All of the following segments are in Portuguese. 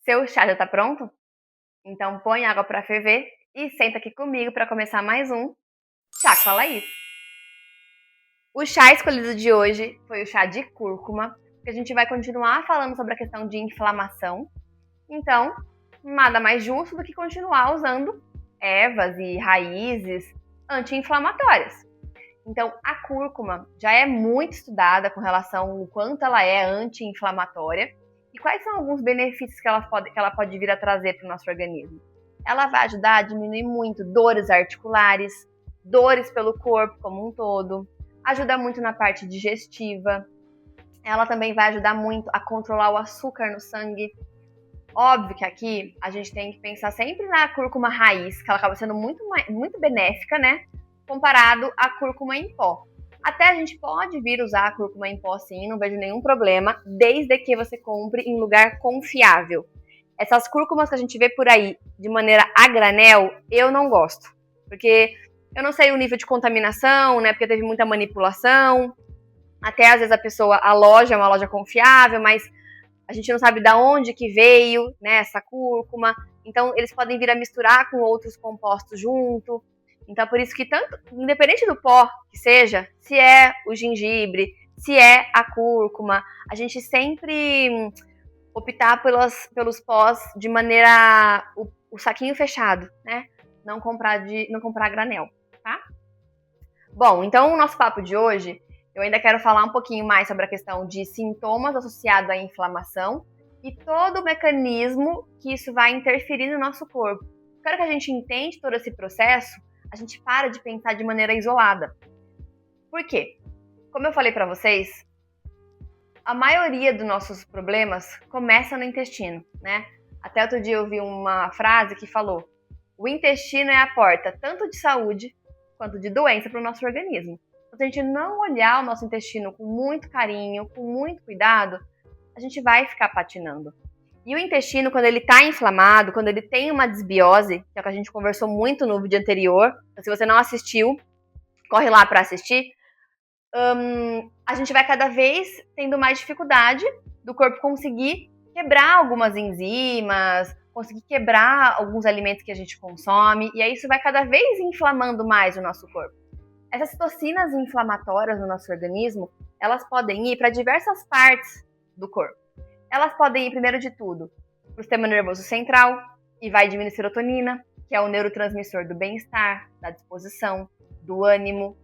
Seu chá já tá pronto? Então põe água para ferver e senta aqui comigo para começar mais um Chá com a Laís. O chá escolhido de hoje foi o chá de cúrcuma, porque a gente vai continuar falando sobre a questão de inflamação. Então, nada mais justo do que continuar usando ervas e raízes anti-inflamatórias. Então, a cúrcuma já é muito estudada com relação ao quanto ela é anti-inflamatória e quais são alguns benefícios que ela pode vir a trazer para o nosso organismo. Ela vai ajudar a diminuir muito dores articulares, dores pelo corpo como um todo, ajuda muito na parte digestiva, ela também vai ajudar muito a controlar o açúcar no sangue. Óbvio que aqui a gente tem que pensar sempre na cúrcuma raiz, que ela acaba sendo muito benéfica, né? Comparado à cúrcuma em pó. Até a gente pode vir usar a cúrcuma em pó sim, não vejo nenhum problema, desde que você compre em lugar confiável. Essas cúrcumas que a gente vê por aí de maneira a granel, eu não gosto. Porque eu não sei o nível de contaminação, né? Porque teve muita manipulação. Até às vezes a loja é uma loja confiável, mas a gente não sabe de onde que veio, né, essa cúrcuma. Então, eles podem vir a misturar com outros compostos junto. Então, por isso que tanto, independente do pó que seja, se é o gengibre, se é a cúrcuma, a gente sempre optar pelos pós de maneira o saquinho fechado, né? Não comprar a granel, tá? Bom, então o nosso papo de hoje, eu ainda quero falar um pouquinho mais sobre a questão de sintomas associados à inflamação e todo o mecanismo que isso vai interferir no nosso corpo. Quero que a gente entenda todo esse processo, a gente para de pensar de maneira isolada. Por quê? Como eu falei para vocês, a maioria dos nossos problemas começa no intestino, né? Até outro dia eu vi uma frase que falou: o intestino é a porta tanto de saúde quanto de doença para o nosso organismo. Então, se a gente não olhar o nosso intestino com muito carinho, com muito cuidado, a gente vai ficar patinando. E o intestino, quando ele está inflamado, quando ele tem uma desbiose, que é o que a gente conversou muito no vídeo anterior, então, se você não assistiu, corre lá para assistir, a gente vai cada vez tendo mais dificuldade do corpo conseguir quebrar algumas enzimas, conseguir quebrar alguns alimentos que a gente consome, e aí isso vai cada vez inflamando mais o nosso corpo. Essas toxinas inflamatórias no nosso organismo, elas podem ir para diversas partes do corpo. Elas podem ir, primeiro de tudo, para o sistema nervoso central, e vai diminuir serotonina, que é o neurotransmissor do bem-estar, da disposição, do ânimo.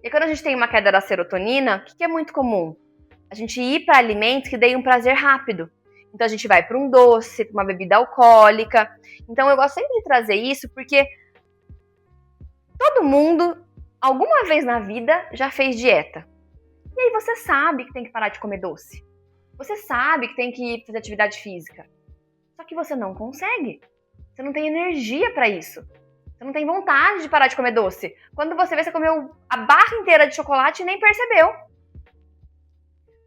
E quando a gente tem uma queda da serotonina, o que é muito comum? A gente ir para alimentos que deem um prazer rápido. Então a gente vai para um doce, para uma bebida alcoólica. Então eu gosto sempre de trazer isso porque todo mundo, alguma vez na vida, já fez dieta. E aí você sabe que tem que parar de comer doce. Você sabe que tem que fazer atividade física. Só que você não consegue. Você não tem energia para isso. Você não tem vontade de parar de comer doce. Quando você vê, você comeu a barra inteira de chocolate e nem percebeu.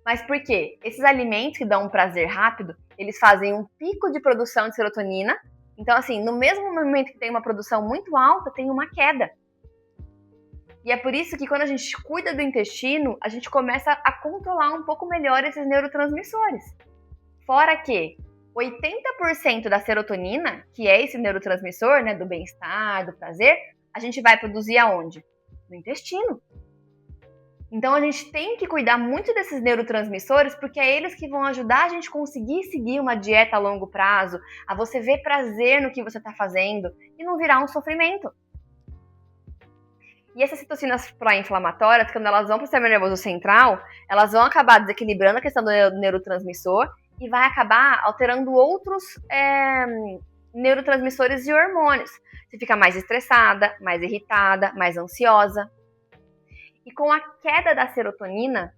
Mas por quê? Esses alimentos que dão um prazer rápido, eles fazem um pico de produção de serotonina. Então, assim, no mesmo momento que tem uma produção muito alta, tem uma queda. E é por isso que quando a gente cuida do intestino, a gente começa a controlar um pouco melhor esses neurotransmissores. Fora que 80% da serotonina, que é esse neurotransmissor, né, do bem-estar, do prazer, a gente vai produzir aonde? No intestino. Então a gente tem que cuidar muito desses neurotransmissores, porque é eles que vão ajudar a gente conseguir seguir uma dieta a longo prazo, a você ver prazer no que você está fazendo e não virar um sofrimento. E essas citocinas pró-inflamatórias, quando elas vão para o sistema nervoso central, elas vão acabar desequilibrando a questão do neurotransmissor e vai acabar alterando outros neurotransmissores e hormônios. Você fica mais estressada, mais irritada, mais ansiosa. E com a queda da serotonina,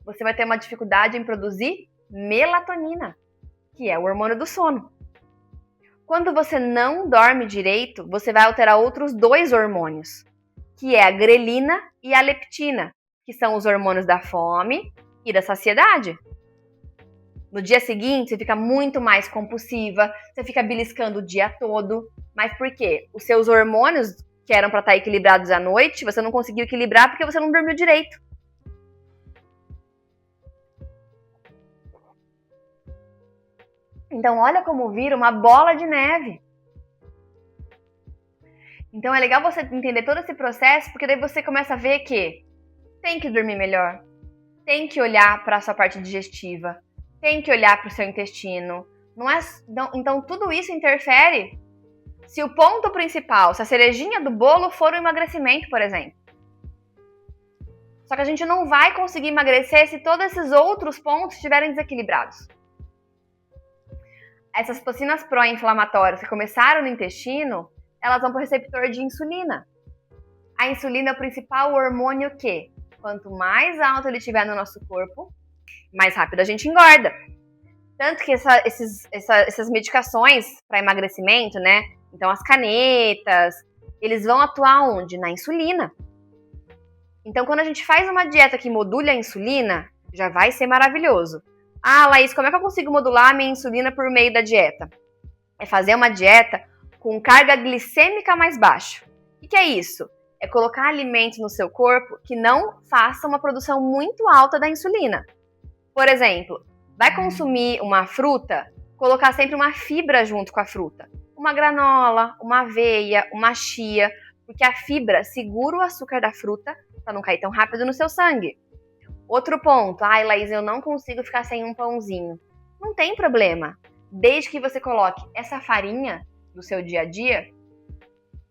você vai ter uma dificuldade em produzir melatonina, que é o hormônio do sono. Quando você não dorme direito, você vai alterar outros dois hormônios, que é a grelina e a leptina, que são os hormônios da fome e da saciedade. No dia seguinte, você fica muito mais compulsiva, você fica beliscando o dia todo. Mas por quê? Os seus hormônios, que eram para estar equilibrados à noite, você não conseguiu equilibrar porque você não dormiu direito. Então, olha como vira uma bola de neve. Então, é legal você entender todo esse processo, porque daí você começa a ver que tem que dormir melhor, tem que olhar para a sua parte digestiva, tem que olhar para o seu intestino. Então, tudo isso interfere se o ponto principal, se a cerejinha do bolo for o emagrecimento, por exemplo. Só que a gente não vai conseguir emagrecer se todos esses outros pontos estiverem desequilibrados. Essas toxinas pró-inflamatórias que começaram no intestino, elas vão para o receptor de insulina. A insulina é o principal hormônio que, quanto mais alto ele estiver no nosso corpo, mais rápido a gente engorda. Tanto que essas medicações para emagrecimento, né? Então as canetas, eles vão atuar onde? Na insulina. Então quando a gente faz uma dieta que modula a insulina, já vai ser maravilhoso. Ah, Laís, como é que eu consigo modular a minha insulina por meio da dieta? É fazer uma dieta com carga glicêmica mais baixa. O que é isso? É colocar alimentos no seu corpo que não façam uma produção muito alta da insulina. Por exemplo, vai consumir uma fruta, colocar sempre uma fibra junto com a fruta. Uma granola, uma aveia, uma chia, porque a fibra segura o açúcar da fruta para não cair tão rápido no seu sangue. Outro ponto, ai Laís, eu não consigo ficar sem um pãozinho. Não tem problema, desde que você coloque essa farinha do seu dia a dia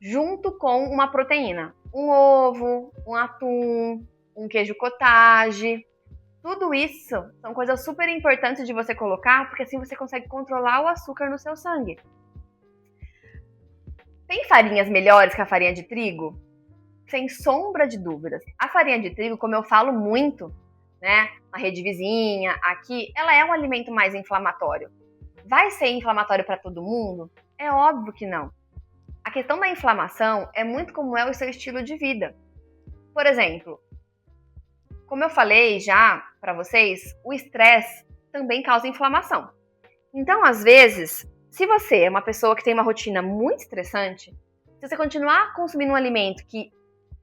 junto com uma proteína. Um ovo, um atum, um queijo cottage. Tudo isso são coisas super importantes de você colocar, porque assim você consegue controlar o açúcar no seu sangue. Tem farinhas melhores que a farinha de trigo? Sem sombra de dúvidas. A farinha de trigo, como eu falo muito, né, na rede vizinha, aqui, ela é um alimento mais inflamatório. Vai ser inflamatório para todo mundo? É óbvio que não. A questão da inflamação é muito como é o seu estilo de vida. Por exemplo, como eu falei já para vocês, o estresse também causa inflamação. Então, às vezes, se você é uma pessoa que tem uma rotina muito estressante, se você continuar consumindo um alimento que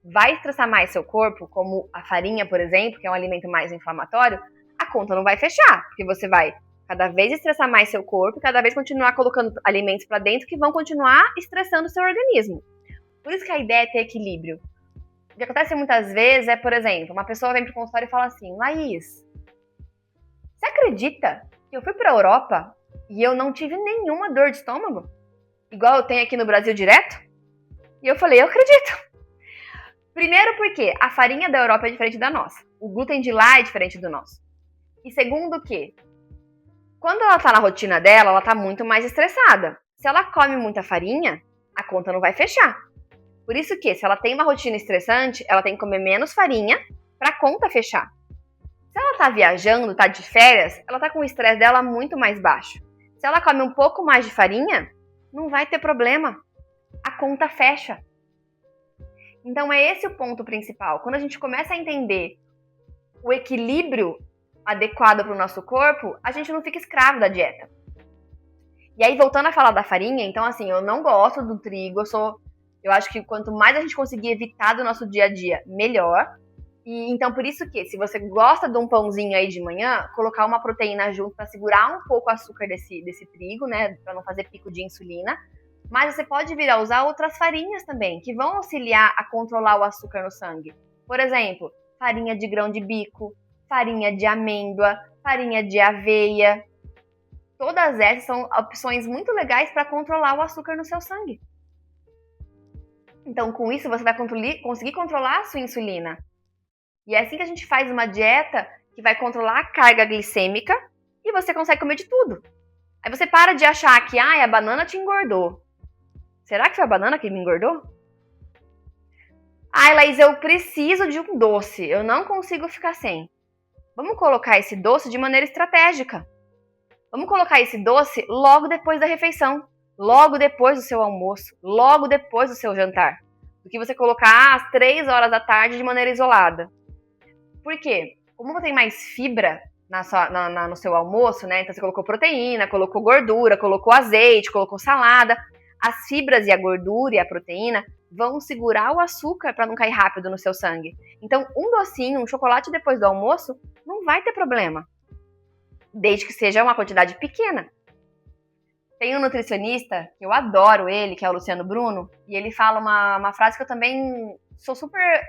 vai estressar mais seu corpo, como a farinha, por exemplo, que é um alimento mais inflamatório, a conta não vai fechar, porque você vai cada vez estressar mais seu corpo, cada vez continuar colocando alimentos para dentro que vão continuar estressando o seu organismo. Por isso que a ideia é ter equilíbrio. O que acontece muitas vezes é, por exemplo, uma pessoa vem pro consultório e fala assim: Laís, você acredita que eu fui pra Europa e eu não tive nenhuma dor de estômago? Igual eu tenho aqui no Brasil direto? E eu falei, eu acredito. Primeiro porque a farinha da Europa é diferente da nossa. O glúten de lá é diferente do nosso. E segundo que, quando ela tá na rotina dela, ela tá muito mais estressada. Se ela come muita farinha, a conta não vai fechar. Por isso que, se ela tem uma rotina estressante, ela tem que comer menos farinha pra conta fechar. Se ela tá viajando, tá de férias, ela tá com o estresse dela muito mais baixo. Se ela come um pouco mais de farinha, não vai ter problema. A conta fecha. Então é esse o ponto principal. Quando a gente começa a entender o equilíbrio adequado para o nosso corpo, a gente não fica escravo da dieta. E aí, voltando a falar da farinha, então assim, eu não gosto do trigo, eu acho que quanto mais a gente conseguir evitar do nosso dia a dia, melhor. E então, por isso que, se você gosta de um pãozinho aí de manhã, colocar uma proteína junto para segurar um pouco o açúcar desse trigo, né, para não fazer pico de insulina. Mas você pode vir a usar outras farinhas também, que vão auxiliar a controlar o açúcar no sangue. Por exemplo, farinha de grão de bico, farinha de amêndoa, farinha de aveia. Todas essas são opções muito legais para controlar o açúcar no seu sangue. Então, com isso, você vai conseguir controlar a sua insulina. E é assim que a gente faz uma dieta que vai controlar a carga glicêmica e você consegue comer de tudo. Aí você para de achar que a banana te engordou. Será que foi a banana que me engordou? Ai, Laís, eu preciso de um doce. Eu não consigo ficar sem. Vamos colocar esse doce de maneira estratégica. Vamos colocar esse doce logo depois da refeição. Logo depois do seu almoço. Logo depois do seu jantar. Do que você colocar às 3 horas da tarde de maneira isolada. Por quê? Como tem mais fibra no seu almoço, né? Então você colocou proteína, colocou gordura, colocou azeite, colocou salada. As fibras e a gordura e a proteína vão segurar o açúcar para não cair rápido no seu sangue. Então, um docinho, um chocolate depois do almoço, não vai ter problema. Desde que seja uma quantidade pequena. Tem um nutricionista, que eu adoro ele, que é o Luciano Bruno, e ele fala uma frase que eu também sou super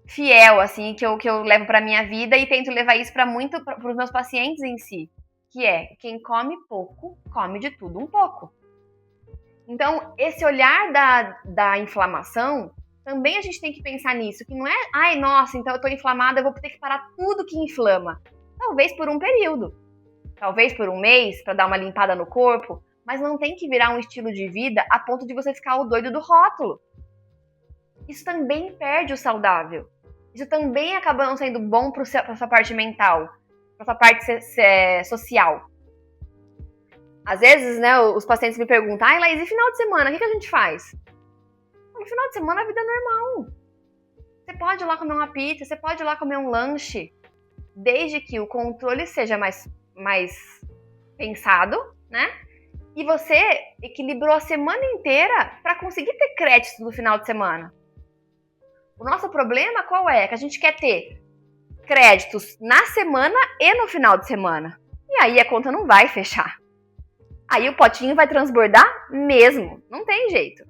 fiel, assim, que eu levo pra minha vida e tento levar isso para os meus pacientes em si, que é: quem come pouco, come de tudo um pouco. Então, esse olhar da inflamação, também a gente tem que pensar nisso, que não é, ai, nossa, então eu tô inflamada, eu vou ter que parar tudo que inflama. Talvez por um período, talvez por um mês, para dar uma limpada no corpo, mas não tem que virar um estilo de vida a ponto de você ficar o doido do rótulo. Isso também perde o saudável. Isso também acaba não sendo bom para a sua parte mental, para a sua parte social. Às vezes, né, os pacientes me perguntam: ai, Laís, e final de semana, o que a gente faz? No final de semana a vida é normal. Você pode ir lá comer uma pizza, você pode ir lá comer um lanche, desde que o controle seja mais pensado, né? E você equilibrou a semana inteira para conseguir ter crédito no final de semana. O nosso problema qual é? Que a gente quer ter créditos na semana e no final de semana. E aí a conta não vai fechar. Aí o potinho vai transbordar mesmo. Não tem jeito.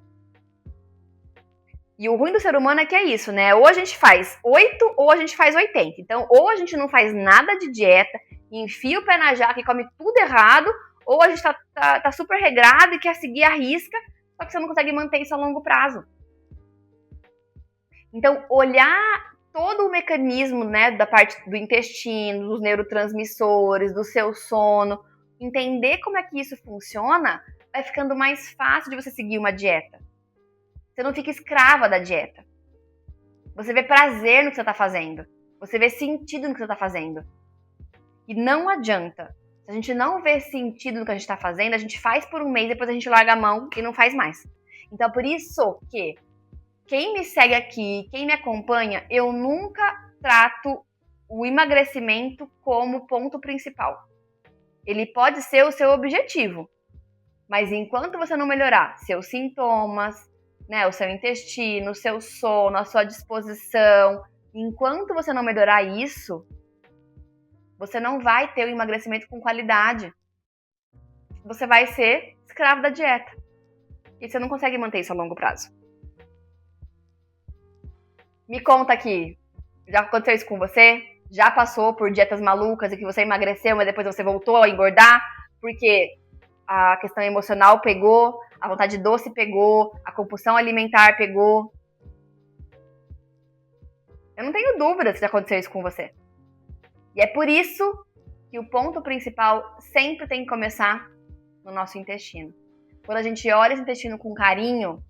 E o ruim do ser humano é que é isso, né? Ou a gente faz 8 ou a gente faz 80. Então, ou a gente não faz nada de dieta, enfia o pé na jaca e come tudo errado, ou a gente tá super regrado e quer seguir a risca, só que você não consegue manter isso a longo prazo. Então, olhar todo o mecanismo, né, da parte do intestino, dos neurotransmissores, do seu sono, entender como é que isso funciona, vai ficando mais fácil de você seguir uma dieta. Você não fica escrava da dieta. Você vê prazer no que você está fazendo. Você vê sentido no que você está fazendo. E não adianta. Se a gente não vê sentido no que a gente está fazendo, a gente faz por um mês, depois a gente larga a mão e não faz mais. Então, por isso que quem me segue aqui, quem me acompanha, eu nunca trato o emagrecimento como ponto principal. Ele pode ser o seu objetivo, mas enquanto você não melhorar seus sintomas, né, o seu intestino, o seu sono, a sua disposição, enquanto você não melhorar isso, você não vai ter o emagrecimento com qualidade. Você vai ser escravo da dieta. E você não consegue manter isso a longo prazo. Me conta aqui, já aconteceu isso com você? Já passou por dietas malucas e que você emagreceu, mas depois você voltou a engordar? Porque a questão emocional pegou, a vontade de doce pegou, a compulsão alimentar pegou. Eu não tenho dúvida se já aconteceu isso com você. E é por isso que o ponto principal sempre tem que começar no nosso intestino. Quando a gente olha esse intestino com carinho,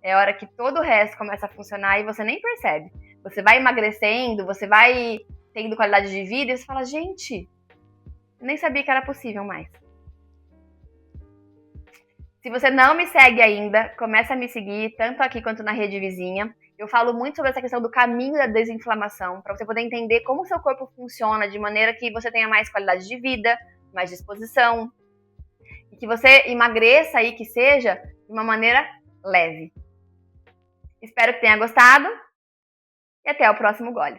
é a hora que todo o resto começa a funcionar e você nem percebe. Você vai emagrecendo, você vai tendo qualidade de vida e você fala: gente, eu nem sabia que era possível mais. Se você não me segue ainda, começa a me seguir, tanto aqui quanto na rede vizinha. Eu falo muito sobre essa questão do caminho da desinflamação, para você poder entender como o seu corpo funciona, de maneira que você tenha mais qualidade de vida, mais disposição, e que você emagreça aí, que seja de uma maneira leve. Espero que tenha gostado e até o próximo gole.